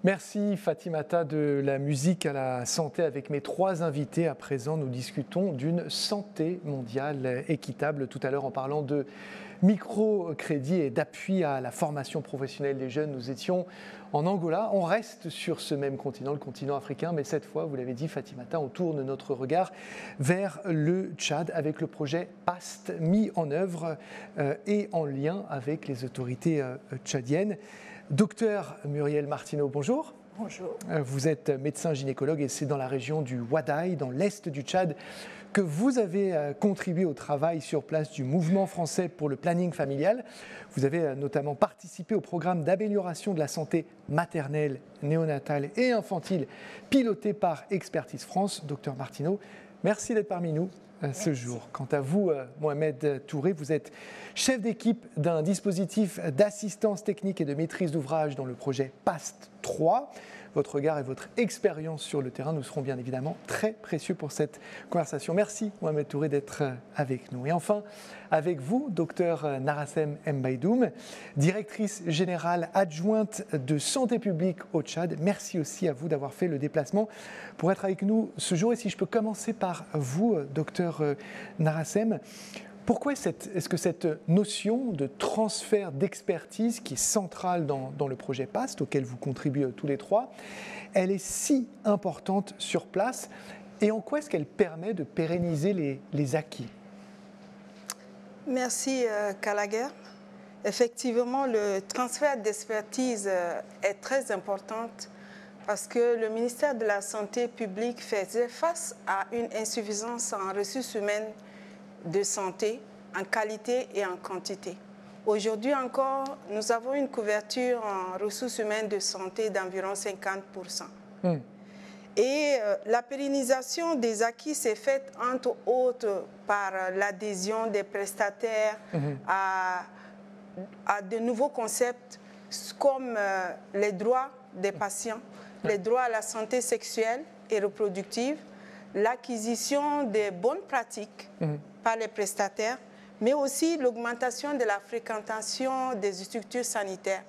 Merci Fatimata de la musique à la santé. Avec mes trois invités à présent, nous discutons d'une santé mondiale équitable. Tout à l'heure, en parlant de microcrédit et d'appui à la formation professionnelle des jeunes, nous étions en Angola. On reste sur ce même continent, le continent africain, mais cette fois, vous l'avez dit Fatimata, on tourne notre regard vers le Tchad avec le projet PAST mis en œuvre et en lien avec les autorités tchadiennes. Docteur Muriel Martineau, bonjour. Bonjour. Vous êtes médecin gynécologue et c'est dans la région du Ouaddaï, dans l'est du Tchad, que vous avez contribué au travail sur place du mouvement français pour le planning familial. Vous avez notamment participé au programme d'amélioration de la santé maternelle, néonatale et infantile piloté par Expertise France. Docteur Martineau, merci d'être parmi nous ce jour. Quant à vous, Mohamed Touré, vous êtes chef d'équipe d'un dispositif d'assistance technique et de maîtrise d'ouvrage dans le projet PAST 3. Votre regard et votre expérience sur le terrain nous seront bien évidemment très précieux pour cette conversation. Merci Mohamed Touré d'être avec nous. Et enfin, avec vous, docteur Narassem Mbaïdoum, directrice générale adjointe de santé publique au Tchad. Merci aussi à vous d'avoir fait le déplacement pour être avec nous ce jour. Et si je peux commencer par vous, docteur Narassem, pourquoi est-ce que cette notion de transfert d'expertise qui est centrale dans le projet PAST, auquel vous contribuez tous les trois, elle est si importante sur place et en quoi est-ce qu'elle permet de pérenniser les acquis? Merci Gallagher. Effectivement, le transfert d'expertise est très important parce que le ministère de la Santé publique faisait face à une insuffisance en ressources humaines de santé, en qualité et en quantité. Aujourd'hui encore, nous avons une couverture en ressources humaines de santé d'environ 50%. Et la pérennisation des acquis s'est faite entre autres par l'adhésion des prestataires à de nouveaux concepts comme les droits des patients, les droits à la santé sexuelle et reproductive, l'acquisition des bonnes pratiques par les prestataires, mais aussi l'augmentation de la fréquentation des structures sanitaires.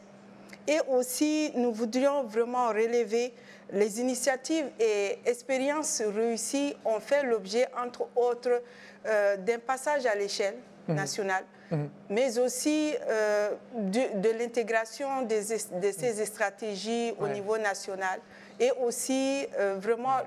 Et aussi, nous voudrions vraiment relever les initiatives et expériences réussies ont fait l'objet, entre autres, d'un passage à l'échelle nationale, mais aussi de l'intégration de ces stratégies au niveau national et aussi vraiment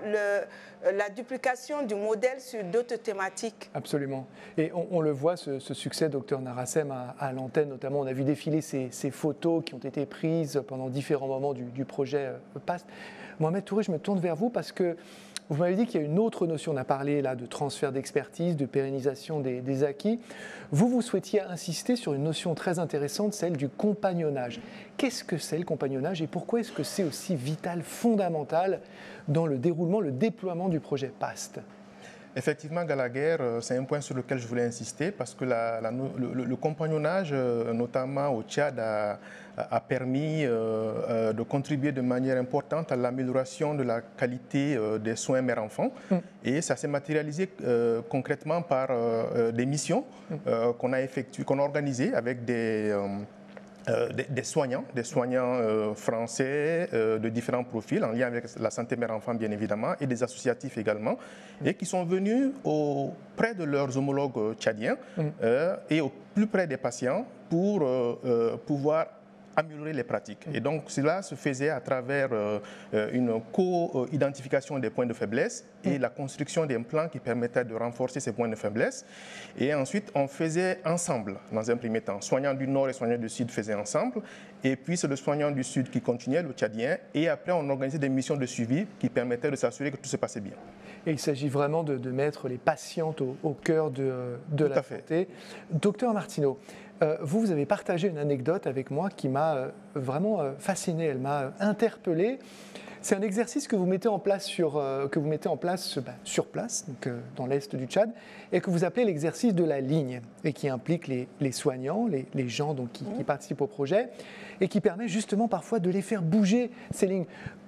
la duplication du modèle sur d'autres thématiques. Absolument. Et on le voit, ce succès, docteur Narassem, à l'antenne notamment. On a vu défiler ces photos qui ont été prises pendant différents moments du projet PAST. Mohamed Touré, je me tourne vers vous parce que vous m'avez dit qu'il y a une autre notion. On a parlé là de transfert d'expertise, de pérennisation des acquis. Vous souhaitiez insister sur une notion très intéressante, celle du compagnonnage. Qu'est-ce que c'est le compagnonnage et pourquoi est-ce que c'est aussi vital, fondamental dans le déroulement, le déploiement du projet PAST? Effectivement, Gallagher, c'est un point sur lequel je voulais insister parce que le compagnonnage, notamment au Tchad, a permis de contribuer de manière importante à l'amélioration de la qualité des soins mère-enfant. Et ça s'est matérialisé concrètement par des missions qu'on a organisées avec des soignants français de différents profils, en lien avec la santé mère-enfant bien évidemment, et des associatifs également, et qui sont venus près de leurs homologues tchadiens et au plus près des patients pour pouvoir améliorer les pratiques. Et donc cela se faisait à travers une co-identification des points de faiblesse et la construction d'un plan qui permettait de renforcer ces points de faiblesse. Et ensuite, on faisait ensemble, dans un premier temps. Soignants du Nord et soignants du Sud faisaient ensemble. Et puis, c'est le soignant du Sud qui continuait, le Tchadien. Et après, on organisait des missions de suivi qui permettaient de s'assurer que tout se passait bien. Et il s'agit vraiment de mettre les patientes au cœur de la santé. Docteur Martineau, vous avez partagé une anecdote avec moi qui m'a vraiment fasciné, elle m'a interpellé. C'est un exercice que vous mettez en place sur place, donc, dans l'est du Tchad, et que vous appelez l'exercice de la ligne, et qui implique les soignants, les gens donc, qui participent au projet, et qui permet justement parfois de les faire bouger, ces lignes.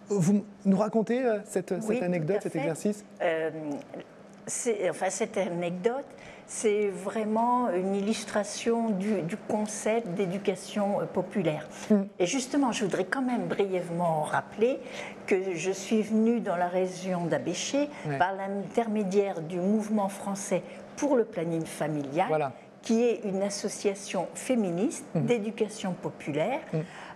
Vous nous racontez cette anecdote, cet exercice? cette anecdote, c'est vraiment une illustration du concept d'éducation populaire. Et justement, je voudrais quand même brièvement rappeler que je suis venue dans la région d'Abéché par l'intermédiaire du mouvement français pour le planning familial, qui est une association féministe d'éducation populaire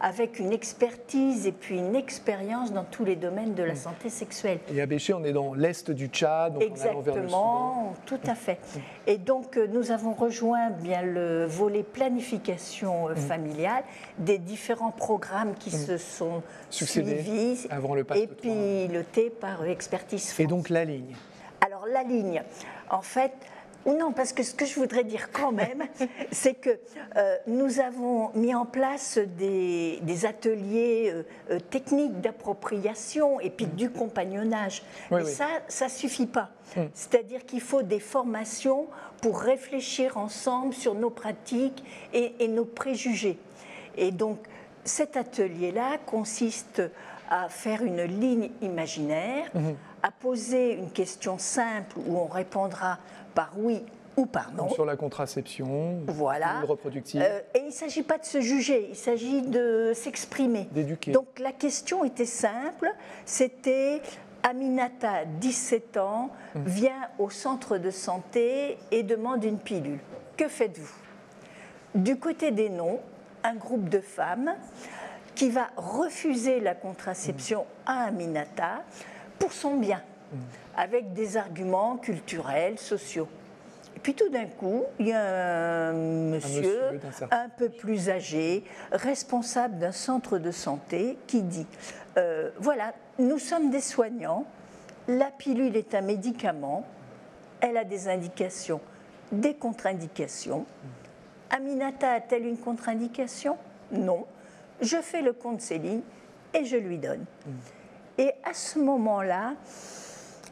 avec une expertise et puis une expérience dans tous les domaines de la santé sexuelle. Et à Béché, on est dans l'est du Tchad, donc exactement, on allant vers le Soudan. Tout à fait. Et donc, nous avons rejoint bien le volet planification familiale des différents programmes qui se sont suivis avant le et pilotés par Expertise France. Et donc la ligne. Alors la ligne, en fait, non, parce que ce que je voudrais dire quand même, c'est que nous avons mis en place des ateliers techniques d'appropriation et puis du compagnonnage. Mais ça ne suffit pas. C'est-à-dire qu'il faut des formations pour réfléchir ensemble sur nos pratiques et nos préjugés. Et donc, cet atelier-là consiste à faire une ligne imaginaire, à poser une question simple où on répondra par oui ou par non. Sur la contraception, le reproductif. Et il ne s'agit pas de se juger, il s'agit de s'exprimer. D'éduquer. Donc la question était simple, c'était Aminata, 17 ans, vient au centre de santé et demande une pilule. Que faites-vous? Du côté des non, un groupe de femmes qui va refuser la contraception à Aminata pour son bien, avec des arguments culturels, sociaux. Et puis tout d'un coup, il y a un monsieur un peu plus âgé, responsable d'un centre de santé, qui dit voilà, nous sommes des soignants, la pilule est un médicament, elle a des indications, des contre-indications. Aminata a-t-elle une contre-indication? Non. Je fais le compte de ses lignes et je lui donne. Et à ce moment-là,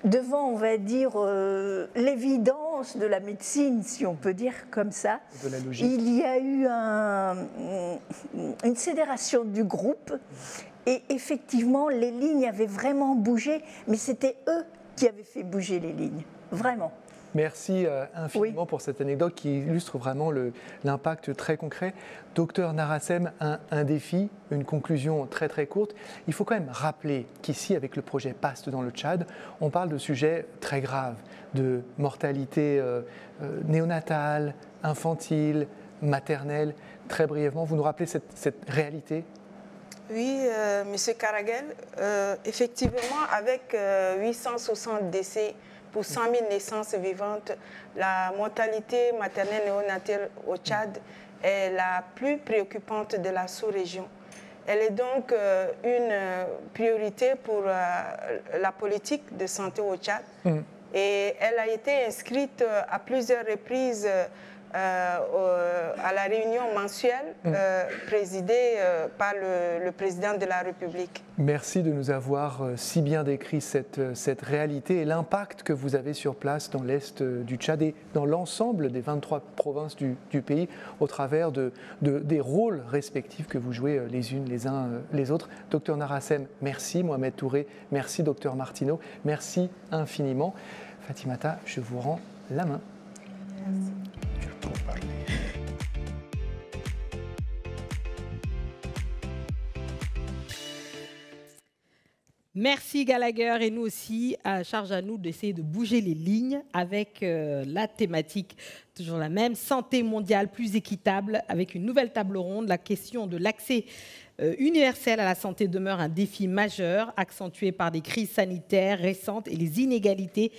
devant, on va dire, l'évidence de la médecine, si on peut dire comme ça, il y a eu une sidération du groupe et effectivement, les lignes avaient vraiment bougé, mais c'était eux qui avaient fait bouger les lignes, vraiment. Merci infiniment pour cette anecdote qui illustre vraiment l'impact très concret. Docteur Narassem, un défi, une conclusion très très courte. Il faut quand même rappeler qu'ici, avec le projet PAST dans le Tchad, on parle de sujets très graves, de mortalité néonatale, infantile, maternelle. Très brièvement, vous nous rappelez cette réalité? Oui, Monsieur Karaguel, effectivement, avec 860 décès pour 100 000 naissances vivantes, la mortalité maternelle néonatale au Tchad est la plus préoccupante de la sous-région. Elle est donc une priorité pour la politique de santé au Tchad. Et elle a été inscrite à plusieurs reprises à la réunion mensuelle présidée par le président de la République. Merci de nous avoir si bien décrit cette réalité et l'impact que vous avez sur place dans l'Est du Tchad et dans l'ensemble des 23 provinces du pays au travers des rôles respectifs que vous jouez les unes les uns les autres. Docteur Narassem, merci. Mohamed Touré, merci. Docteur Martineau, merci infiniment. Fatimata, je vous rends la main. Merci. Merci Gallagher, et nous aussi, charge à nous d'essayer de bouger les lignes avec la thématique, toujours la même, santé mondiale plus équitable, avec une nouvelle table ronde. La question de l'accès universel à la santé demeure un défi majeur, accentué par des crises sanitaires récentes et les inégalités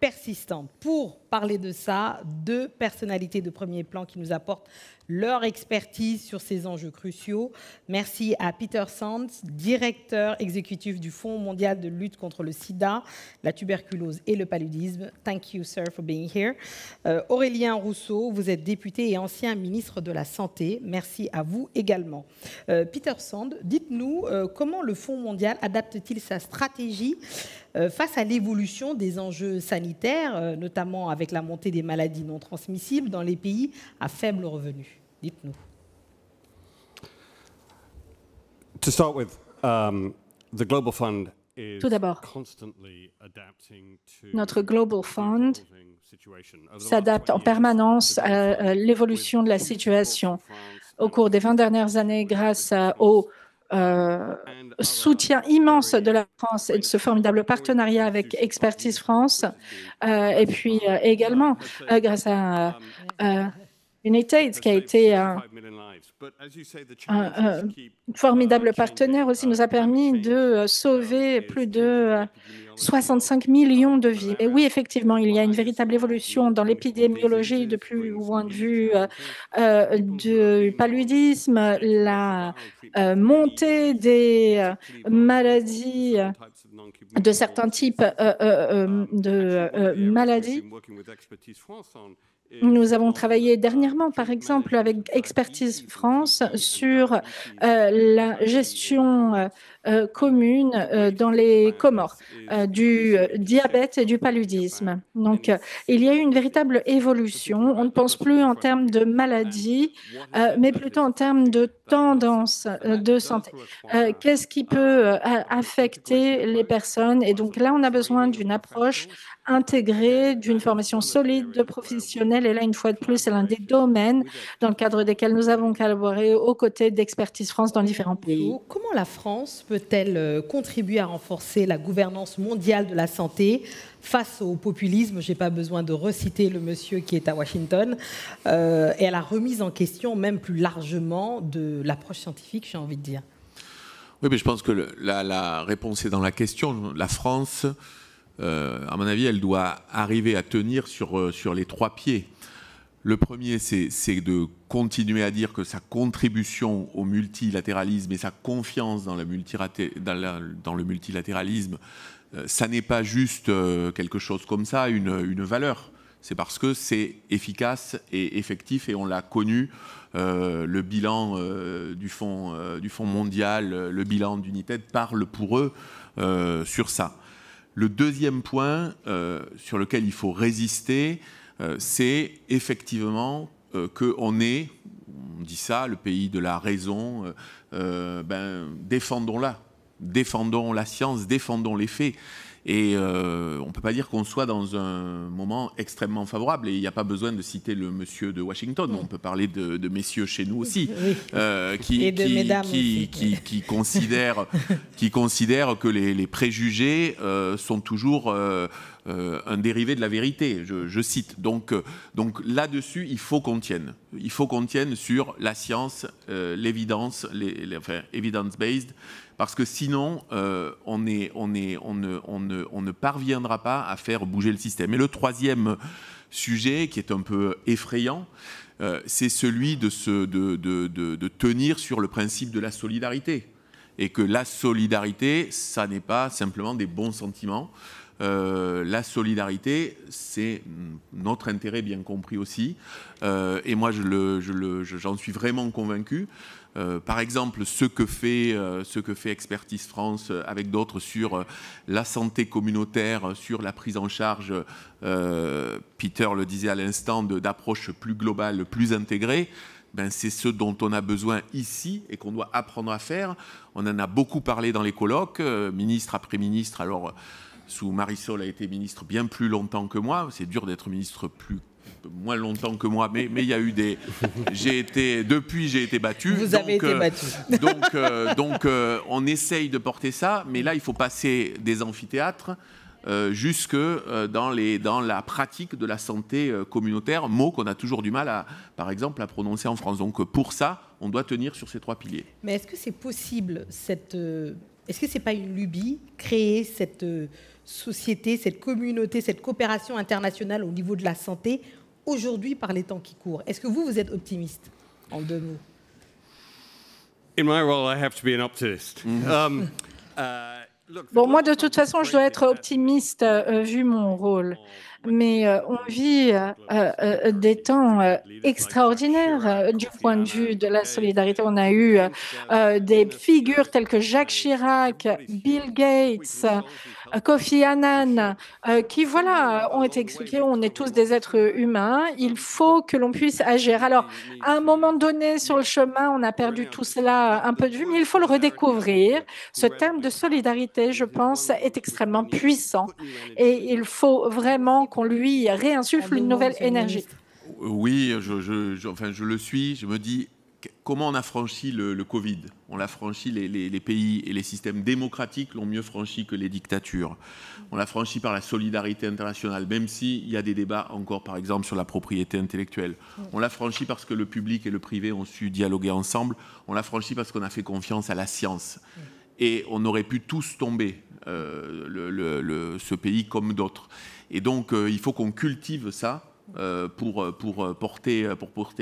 persistantes. Pour parler de ça, deux personnalités de premier plan qui nous apportent leur expertise sur ces enjeux cruciaux. Merci à Peter Sands, directeur exécutif du Fonds mondial de lutte contre le sida, la tuberculose et le paludisme. Thank you, sir, for being here. Aurélien Rousseau, vous êtes député et ancien ministre de la Santé. Merci à vous également. Peter Sands, dites-nous comment le Fonds mondial adapte-t-il sa stratégie face à l'évolution des enjeux sanitaires, notamment avec la montée des maladies non transmissibles dans les pays à faible revenu? Dites-nous. To start with, the Global Fund Tout d'abord, notre Global Fund s'adapte en permanence à l'évolution de la situation. Au cours des 20 dernières années, grâce au soutien immense de la France et de ce formidable partenariat avec Expertise France, et puis également grâce à United, qui a été un formidable partenaire aussi, nous a permis de sauver plus de 65 millions de vies. Mais oui, effectivement, il y a une véritable évolution dans l'épidémiologie depuis le point de vue du paludisme, la montée des maladies, de certains types de maladies. Nous avons travaillé dernièrement, par exemple, avec Expertise France sur la gestion commune dans les Comores du diabète et du paludisme. Donc, il y a eu une véritable évolution. On ne pense plus en termes de maladies, mais plutôt en termes de tendance de santé. Qu'est-ce qui peut affecter les personnes? Et donc là, on a besoin d'une approche intégrée, d'une formation solide de professionnels. Et là, une fois de plus, c'est l'un des domaines dans le cadre desquels nous avons collaboré aux côtés d'Expertise France dans différents pays. Comment la France peut-elle contribuer à renforcer la gouvernance mondiale de la santé face au populisme? Je n'ai pas besoin de reciter le monsieur qui est à Washington, et à la remise en question, même plus largement, de l'approche scientifique, j'ai envie de dire. Oui, mais je pense que la réponse est dans la question. La France, à mon avis, elle doit arriver à tenir sur les trois pieds. Le premier, c'est de continuer à dire que sa contribution au multilatéralisme et sa confiance dans le multilatéralisme, ça n'est pas juste quelque chose comme ça, une valeur. C'est parce que c'est efficace et effectif, et on l'a connu. Le bilan du Fonds mondial, le bilan d'United parle pour eux sur ça. Le deuxième point sur lequel il faut résister, c'est effectivement qu'on est, on dit ça, le pays de la raison, défendons-la, défendons la science, défendons les faits. Et on ne peut pas dire qu'on soit dans un moment extrêmement favorable. Et il n'y a pas besoin de citer le monsieur de Washington. On peut parler de messieurs chez nous aussi, qui considèrent que les préjugés sont toujours un dérivé de la vérité. Je cite. Donc là-dessus, il faut qu'on tienne. Il faut qu'on tienne sur la science, l'évidence, evidence-based. Parce que sinon, on ne parviendra pas à faire bouger le système. Et le troisième sujet, qui est un peu effrayant, c'est celui de tenir sur le principe de la solidarité. Et que la solidarité, ça n'est pas simplement des bons sentiments. La solidarité, c'est notre intérêt bien compris aussi. Et moi, j'en suis vraiment convaincu. Par exemple, ce que fait Expertise France avec d'autres sur la santé communautaire, sur la prise en charge, Peter le disait à l'instant, d'approches plus globales, plus intégrées, c'est ce dont on a besoin ici et qu'on doit apprendre à faire. On en a beaucoup parlé dans les colloques, ministre après ministre. Alors, Marisol a été ministre bien plus longtemps que moi. C'est dur d'être ministre moins longtemps que moi, mais il y a eu des... j'ai été battu. Vous avez été battu. Donc, on essaye de porter ça, mais là, il faut passer des amphithéâtres jusque dans la pratique de la santé communautaire, mot qu'on a toujours du mal, par exemple, à prononcer en France. Donc, pour ça, on doit tenir sur ces trois piliers. Mais est-ce que c'est possible, est-ce que ce n'est pas une lubie, créer cette société, cette communauté, cette coopération internationale au niveau de la santé, aujourd'hui par les temps qui courent? Est-ce que vous êtes optimiste, en deux mots? In my role, I have to be an optimist. Bon, moi, de toute façon, je dois être optimiste vu mon rôle. Mais on vit des temps extraordinaires du point de vue de la solidarité. On a eu des figures telles que Jacques Chirac, Bill Gates, Kofi Annan, qui voilà, ont été expliqués, on est tous des êtres humains, il faut que l'on puisse agir. Alors, à un moment donné, sur le chemin, on a perdu tout cela un peu de vue, mais il faut le redécouvrir. Ce terme de solidarité, je pense, est extrêmement puissant et il faut vraiment qu'on lui réinsuffle une nouvelle énergie. Oui, je le suis, je me dis... Comment on a franchi le Covid? On l'a franchi, les pays et les systèmes démocratiques l'ont mieux franchi que les dictatures. On l'a franchi par la solidarité internationale, même s'il y a des débats encore, par exemple, sur la propriété intellectuelle. On l'a franchi parce que le public et le privé ont su dialoguer ensemble. On l'a franchi parce qu'on a fait confiance à la science. Et on aurait pu tous tomber, ce pays comme d'autres. Et donc, il faut qu'on cultive ça. Pour porter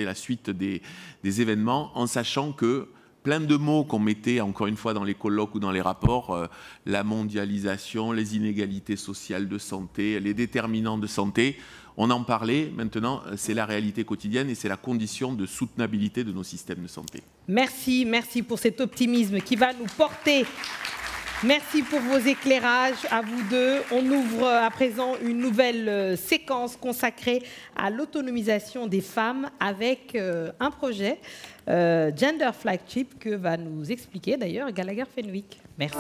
la suite des événements, en sachant que plein de mots qu'on mettait encore une fois dans les colloques ou dans les rapports, la mondialisation, les inégalités sociales de santé, les déterminants de santé, on en parlait, maintenant c'est la réalité quotidienne et c'est la condition de soutenabilité de nos systèmes de santé. Merci pour cet optimisme qui va nous porter. Merci pour vos éclairages à vous deux. On ouvre à présent une nouvelle séquence consacrée à l'autonomisation des femmes avec un projet Gender Flagship que va nous expliquer d'ailleurs Gallagher Fenwick. Merci.